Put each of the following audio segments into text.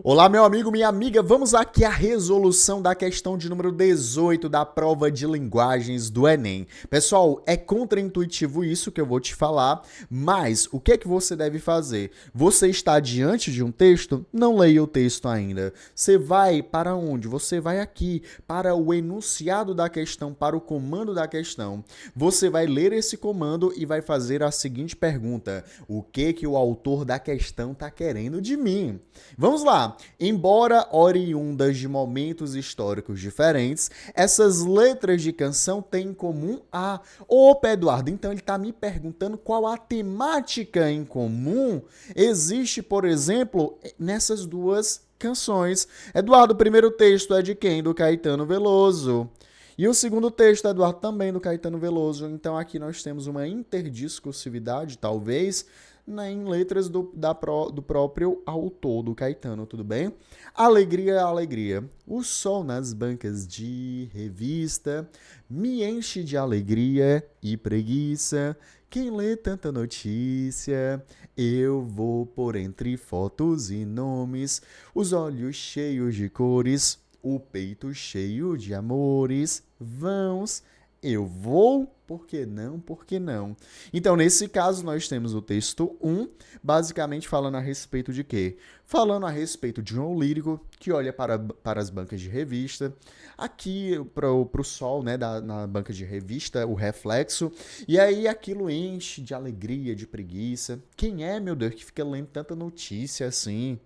Olá, meu amigo, minha amiga, vamos aqui à resolução da questão de número 18 da prova de linguagens do Enem. Pessoal, é contraintuitivo isso que eu vou te falar, mas o que é que você deve fazer? Você está diante de um texto? Não leia o texto ainda. Você vai para onde? Você vai aqui para o enunciado da questão, para o comando da questão. Você vai ler esse comando e vai fazer a seguinte pergunta: o que o autor da questão está querendo de mim? Vamos lá. Embora oriundas de momentos históricos diferentes, essas letras de canção têm em comum a... Opa, Eduardo, então ele está me perguntando qual a temática em comum existe, por exemplo, nessas duas canções. Eduardo, o primeiro texto é de quem? Do Caetano Veloso. E o segundo texto, Eduardo, também do Caetano Veloso. Então aqui nós temos uma interdiscursividade, talvez, em letras do próprio autor, do Caetano, tudo bem? Alegria, alegria. O sol nas bancas de revista me enche de alegria e preguiça. Quem lê tanta notícia, eu vou por entre fotos e nomes, os olhos cheios de cores, o peito cheio de amores, vãos, eu vou, por que não, por que não? Então, nesse caso, nós temos o texto 1, basicamente falando a respeito de quê? Falando a respeito de um lírico que olha para as bancas de revista, aqui para o sol, né, na banca de revista, o reflexo, e aí aquilo enche de alegria, de preguiça. Quem é, meu Deus, que fica lendo tanta notícia assim?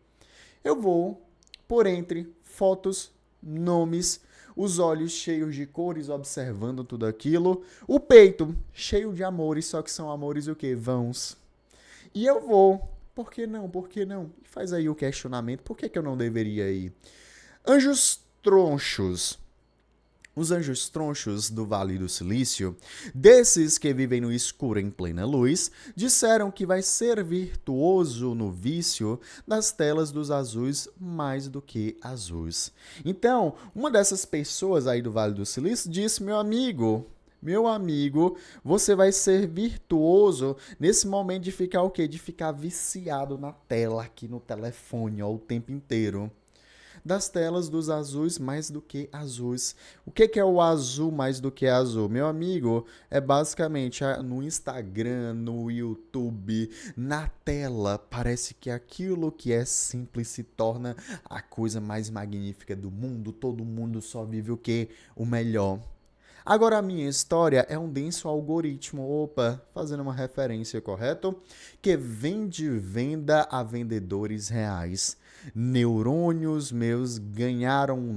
Eu vou por entre fotos, nomes, os olhos cheios de cores observando tudo aquilo, o peito cheio de amores, só que são amores o quê? Vãos. E eu vou. Por que não? Por que não? E faz aí o questionamento, por que eu não deveria ir? Anjos tronchos. Os anjos tronchos do Vale do Silício, desses que vivem no escuro em plena luz, disseram que vai ser virtuoso no vício das telas dos azuis mais do que azuis. Então, uma dessas pessoas aí do Vale do Silício disse: meu amigo, você vai ser virtuoso nesse momento de ficar o quê? De ficar viciado na tela aqui no telefone ó, o tempo inteiro. Das telas dos azuis mais do que azuis. O que é o azul mais do que azul? Meu amigo, é basicamente no Instagram, no YouTube, na tela, parece que aquilo que é simples se torna a coisa mais magnífica do mundo. Todo mundo só vive o quê? O melhor. Agora a minha história é um denso algoritmo, opa, fazendo uma referência, correto? Que vende venda a vendedores reais. Neurônios meus ganharam um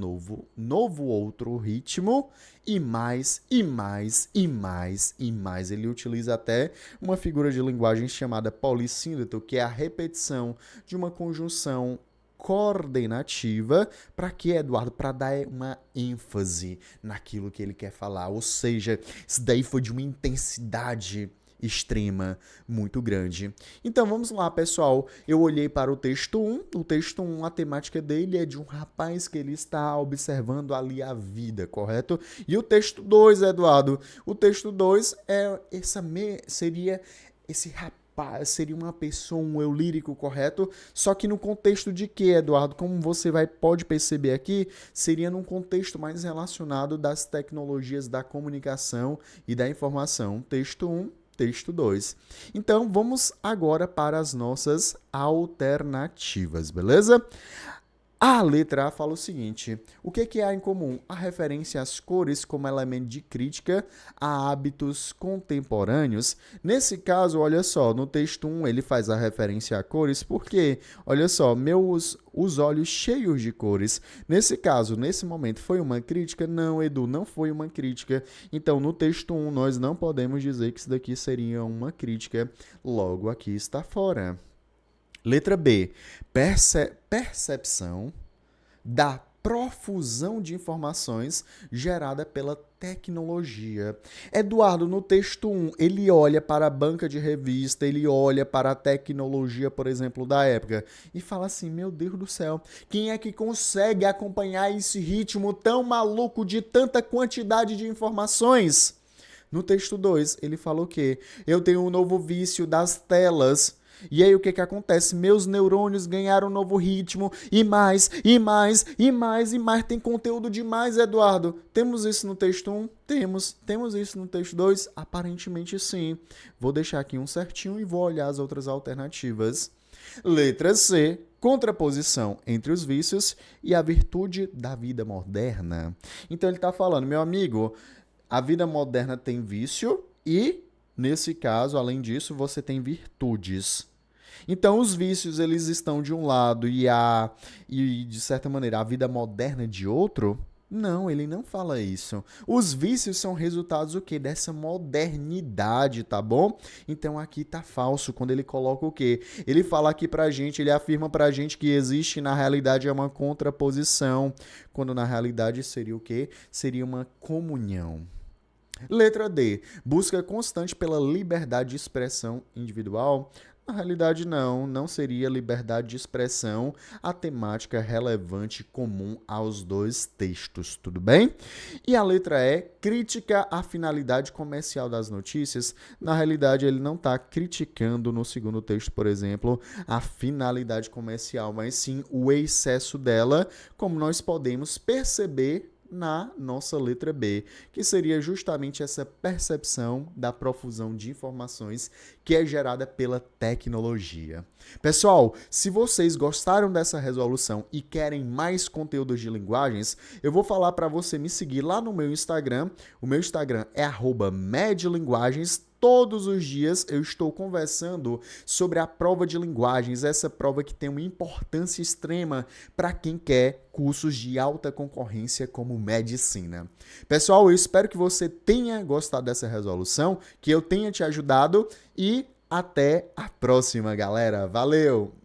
novo outro ritmo e mais, e mais, e mais, e mais. Ele utiliza até uma figura de linguagem chamada polissíndeto, que é a repetição de uma conjunção coordenativa. Para que, Eduardo? Para dar uma ênfase naquilo que ele quer falar. Ou seja, isso daí foi de uma intensidade extrema, muito grande. Então vamos lá, pessoal. Eu olhei para o texto 1. O texto 1, a temática dele é de um rapaz que ele está observando ali a vida, correto? E o texto 2, Eduardo? O texto 2 seria esse rapaz. Seria uma pessoa, um eu lírico, correto? Só que no contexto de quê, Eduardo? Como você pode perceber aqui, seria num contexto mais relacionado das tecnologias da comunicação e da informação. Texto 1, texto 2. Então, vamos agora para as nossas alternativas, beleza? A letra A fala o seguinte: o que há em comum? A referência às cores como elemento de crítica a hábitos contemporâneos. Nesse caso, olha só, no texto 1 ele faz a referência a cores porque, olha só, os olhos cheios de cores. Nesse caso, nesse momento, foi uma crítica? Não, Edu, não foi uma crítica. Então, no texto 1, nós não podemos dizer que isso daqui seria uma crítica. Logo, aqui está fora. Letra B. Percepção da profusão de informações gerada pela tecnologia. Eduardo, no texto 1, ele olha para a banca de revista, ele olha para a tecnologia, por exemplo, da época, e fala assim: meu Deus do céu, quem é que consegue acompanhar esse ritmo tão maluco de tanta quantidade de informações? No texto 2, ele fala o quê? Eu tenho um novo vício das telas. E aí o que acontece? Meus neurônios ganharam um novo ritmo e mais, e mais, e mais, e mais. Tem conteúdo demais, Eduardo. Temos isso no texto 1? Temos. Temos isso no texto 2? Aparentemente sim. Vou deixar aqui um certinho e vou olhar as outras alternativas. Letra C. Contraposição entre os vícios e a virtude da vida moderna. Então ele está falando, meu amigo, a vida moderna tem vício e, nesse caso, além disso, você tem virtudes. Então, os vícios, eles estão de um lado e de certa maneira, a vida moderna de outro? Não, ele não fala isso. Os vícios são resultados o quê? Dessa modernidade, tá bom? Então aqui tá falso quando ele coloca o quê? Ele fala aqui pra gente, ele afirma pra gente que existe na realidade uma contraposição, quando na realidade seria o quê? Seria uma comunhão. Letra D. Busca constante pela liberdade de expressão individual. Na realidade, não seria liberdade de expressão a temática relevante comum aos dois textos, tudo bem? E a letra E, crítica à finalidade comercial das notícias. Na realidade, ele não está criticando no segundo texto, por exemplo, a finalidade comercial, mas sim o excesso dela, como nós podemos perceber na nossa letra B, que seria justamente essa percepção da profusão de informações que é gerada pela tecnologia. Pessoal, se vocês gostaram dessa resolução e querem mais conteúdos de linguagens, eu vou falar para você me seguir lá no meu Instagram. O meu Instagram é @medlinguagens. Todos os dias eu estou conversando sobre a prova de linguagens, essa prova que tem uma importância extrema para quem quer cursos de alta concorrência como medicina. Pessoal, eu espero que você tenha gostado dessa resolução, que eu tenha te ajudado e até a próxima, galera. Valeu!